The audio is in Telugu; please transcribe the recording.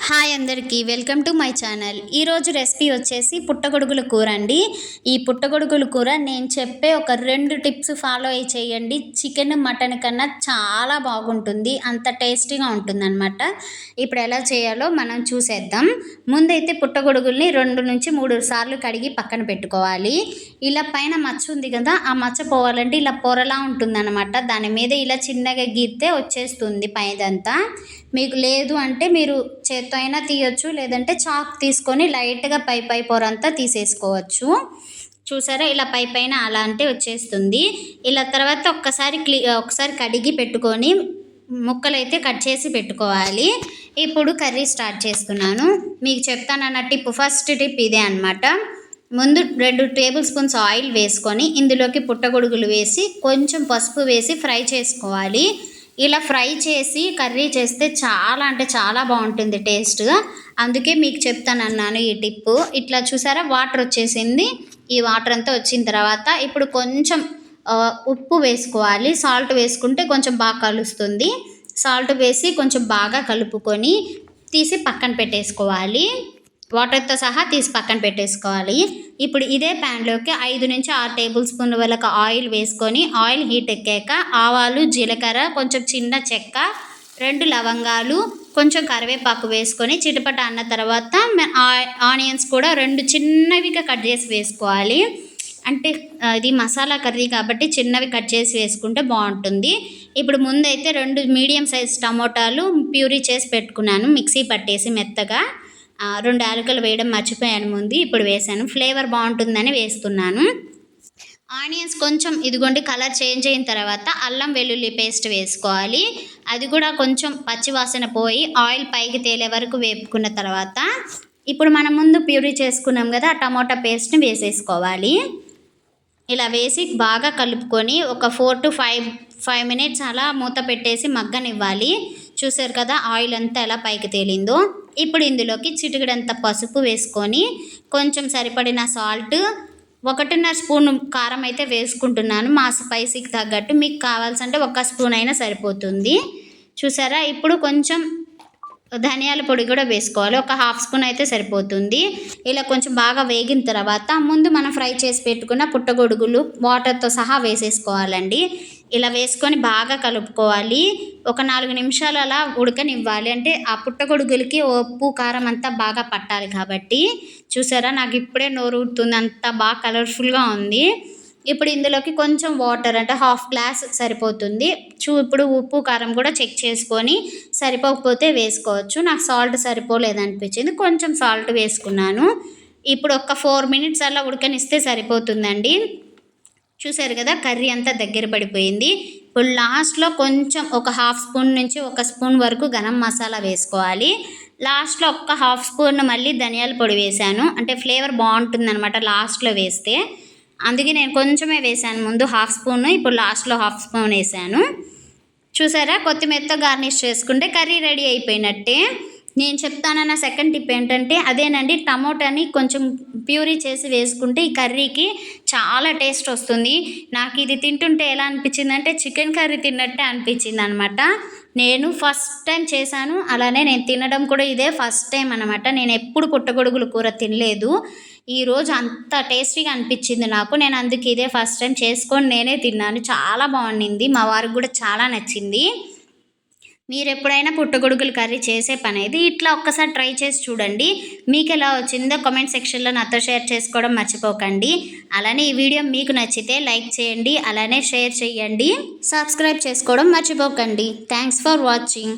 హాయ్ అందరికీ వెల్కమ్ టు మై ఛానల్. ఈరోజు రెసిపీ వచ్చేసి పుట్టగొడుగుల కూర అండి. ఈ పుట్టగొడుగుల కూర నేను చెప్పే ఒక 2 టిప్స్ ఫాలో అయ్యి చేయండి. చికెన్ మటన్ కన్నా చాలా బాగుంటుంది, అంత టేస్టీగా ఉంటుందన్నమాట. ఇప్పుడు ఎలా చేయాలో మనం చూసేద్దాం. ముందైతే పుట్టగొడుగుల్ని 2 నుంచి 3 సార్లు కడిగి పక్కన పెట్టుకోవాలి. ఇలా పైన మచ్చ ఉంది కదా, ఆ మచ్చ పోవాలంటే ఇలా పొరలా ఉంటుందన్నమాట. దాని మీద ఇలా చిన్నగా గీరితే వచ్చేస్తుంది పైదంతా. మీకు లేదు అంటే మీరు చేత్తో అయినా తీయొచ్చు, లేదంటే చాక్ తీసుకొని లైట్గా పై పొరంతా తీసేసుకోవచ్చు. చూసారా, ఇలా పైన అలా అంటే వచ్చేస్తుంది. ఇలా తర్వాత ఒకసారి కడిగి పెట్టుకొని ముక్కలైతే కట్ చేసి పెట్టుకోవాలి. ఇప్పుడు కర్రీ స్టార్ట్ చేస్తున్నాను. మీకు చెప్తానన్న ఫస్ట్ టిప్ ఇదే అనమాట. ముందు 2 టేబుల్ స్పూన్స్ ఆయిల్ వేసుకొని ఇందులోకి పుట్టగొడుగులు వేసి కొంచెం పసుపు వేసి ఫ్రై చేసుకోవాలి. ఇలా ఫ్రై చేసి కర్రీ చేస్తే చాలా అంటే చాలా బాగుంటుంది టేస్ట్. అందుకే మీకు చెప్తానన్నాను ఈ టిప్పు. ఇట్లా చూసారా, వాటర్ వచ్చేసింది. ఈ వాటర్ అంతా వచ్చిన తర్వాత ఇప్పుడు కొంచెం ఉప్పు వేసుకోవాలి. సాల్ట్ వేసుకుంటే కొంచెం బాగా కలుస్తుంది. సాల్ట్ వేసి కొంచెం బాగా కలుపుకొని తీసి పక్కన పెట్టేసుకోవాలి. వాటర్తో సహా తీసి పక్కన పెట్టేసుకోవాలి. ఇప్పుడు ఇదే ప్యాన్లోకి 5 నుంచి 6 టేబుల్ స్పూన్ల వరకు ఆయిల్ వేసుకొని ఆయిల్ హీట్ ఎక్కాక ఆవాలు, జీలకర్ర, కొంచెం చిన్న చెక్క, 2 లవంగాలు, కొంచెం కరివేపాకు వేసుకొని చిటపట అన్న తర్వాత ఆనియన్స్ కూడా 2 చిన్నవిగా కట్ చేసి వేసుకోవాలి. అంటే ఇది మసాలా కర్రీ కాబట్టి చిన్నవి కట్ చేసి వేసుకుంటే బాగుంటుంది. ఇప్పుడు ముందైతే 2 మీడియం సైజ్ టమోటాలు ప్యూరీ చేసి పెట్టుకున్నాను, మిక్సీ పట్టేసి మెత్తగా. 2 యాలకులు వేయడం మర్చిపోయాను ముందు, ఇప్పుడు వేసాను. ఫ్లేవర్ బాగుంటుందని వేస్తున్నాను. ఆనియన్స్ కొంచెం ఇదిగోండి కలర్ చేంజ్ అయిన తర్వాత అల్లం వెల్లుల్లి పేస్ట్ వేసుకోవాలి. అది కూడా కొంచెం పచ్చివాసన పోయి ఆయిల్ పైకి తేలే వరకు వేపుకున్న తర్వాత ఇప్పుడు మనం ముందు ప్యూరీ చేసుకున్నాం కదా, ఆ టమోటా పేస్ట్ని వేసేసుకోవాలి. ఇలా వేసి బాగా కలుపుకొని ఒక 4 to 5 మినిట్స్ అలా మూత పెట్టేసి మగ్గనివ్వాలి. చూసారు కదా ఆయిల్ అంతా ఎలా పైకి తేలిందో. ఇప్పుడు ఇందులోకి చిటికెడంత పసుపు వేసుకొని కొంచెం సరిపడిన సాల్ట్, 1.5 స్పూన్ కారం అయితే వేసుకుంటున్నాను మా స్పైసీకి తగ్గట్టు. మీకు కావాల్సింటే 1 స్పూన్ అయినా సరిపోతుంది. చూసారా, ఇప్పుడు కొంచెం ధనియాల పొడి కూడా వేసుకోవాలి. ఒక 1/2 స్పూన్ అయితే సరిపోతుంది. ఇలా కొంచెం బాగా వేగిన తర్వాత ముందు మనం ఫ్రై చేసి పెట్టుకున్న పుట్టగొడుగులు వాటర్తో సహా వేసేసుకోవాలండి. ఇలా వేసుకొని బాగా కలుపుకోవాలి. ఒక 4 నిమిషాలు అలా ఉడకనివ్వాలి. అంటే ఆ పుట్టగొడుగులకి ఉప్పు కారం అంతా బాగా పట్టాలి కాబట్టి. చూసారా, నాకు ఇప్పుడే నోరు ఊరుతుంది, అంత బాగా కలర్ఫుల్గా ఉంది. ఇప్పుడు ఇందులోకి కొంచెం వాటర్ అంటే 1/2 గ్లాస్ సరిపోతుంది. ఇప్పుడు ఉప్పు కారం కూడా చెక్ చేసుకొని సరిపోకపోతే వేసుకోవచ్చు. నాకు సాల్ట్ సరిపోలేదనిపించింది, కొంచెం సాల్ట్ వేసుకున్నాను. ఇప్పుడు ఒక 4 మినిట్స్ అలా ఉడకనిస్తే సరిపోతుందండి. చూసారు కదా, కర్రీ అంతా దగ్గర పడిపోయింది. ఇప్పుడు లాస్ట్లో కొంచెం ఒక 1/2 స్పూన్ నుంచి 1 స్పూన్ వరకు గరం మసాలా వేసుకోవాలి. లాస్ట్లో ఒక 1/2 స్పూన్ మళ్ళీ ధనియాల పొడి వేసాను, అంటే ఫ్లేవర్ బాగుంటుందన్నమాట లాస్ట్లో వేస్తే. అందుకే నేను కొంచెమే వేసాను ముందు 1/2 స్పూన్, ఇప్పుడు లాస్ట్లో 1/2 స్పూన్ వేసాను. చూసారా, కొత్తిమీరతో గార్నిష్ చేసుకుంటే కర్రీ రెడీ అయిపోయినట్టే. నేను చెప్తానన్న సెకండ్ టిప్ ఏంటంటే అదేనండి, టమోటాని కొంచెం ప్యూరీ చేసి వేసుకుంటే ఈ కర్రీకి చాలా టేస్ట్ వస్తుంది. నాకు ఇది తింటుంటే ఎలా అనిపించిందంటే చికెన్ కర్రీ తిన్నట్టే అనిపించింది అనమాట. నేను ఫస్ట్ టైం చేశాను, అలానే నేను తినడం కూడా ఇదే ఫస్ట్ టైం అనమాట. నేను ఎప్పుడు పుట్టగొడుగుల కూర తినలేదు. ఈరోజు అంత టేస్టీగా అనిపించింది నాకు. నేను అందుకు ఇదే ఫస్ట్ టైం చేసుకొని నేనే తిన్నాను. చాలా బాగుండింది, మా వారికి కూడా చాలా నచ్చింది. మీరు ఎప్పుడైనా పుట్టగొడుగులు కర్రీ చేసే పని అయితే ఇట్లా ఒక్కసారి ట్రై చేసి చూడండి. మీకు ఎలా వచ్చిందో కామెంట్ సెక్షన్లో నాతో షేర్ చేసుకోవడం మర్చిపోకండి. అలానే ఈ వీడియో మీకు నచ్చితే లైక్ చేయండి, అలానే షేర్ చేయండి, సబ్స్క్రైబ్ చేసుకోవడం మర్చిపోకండి. Thanks for watching.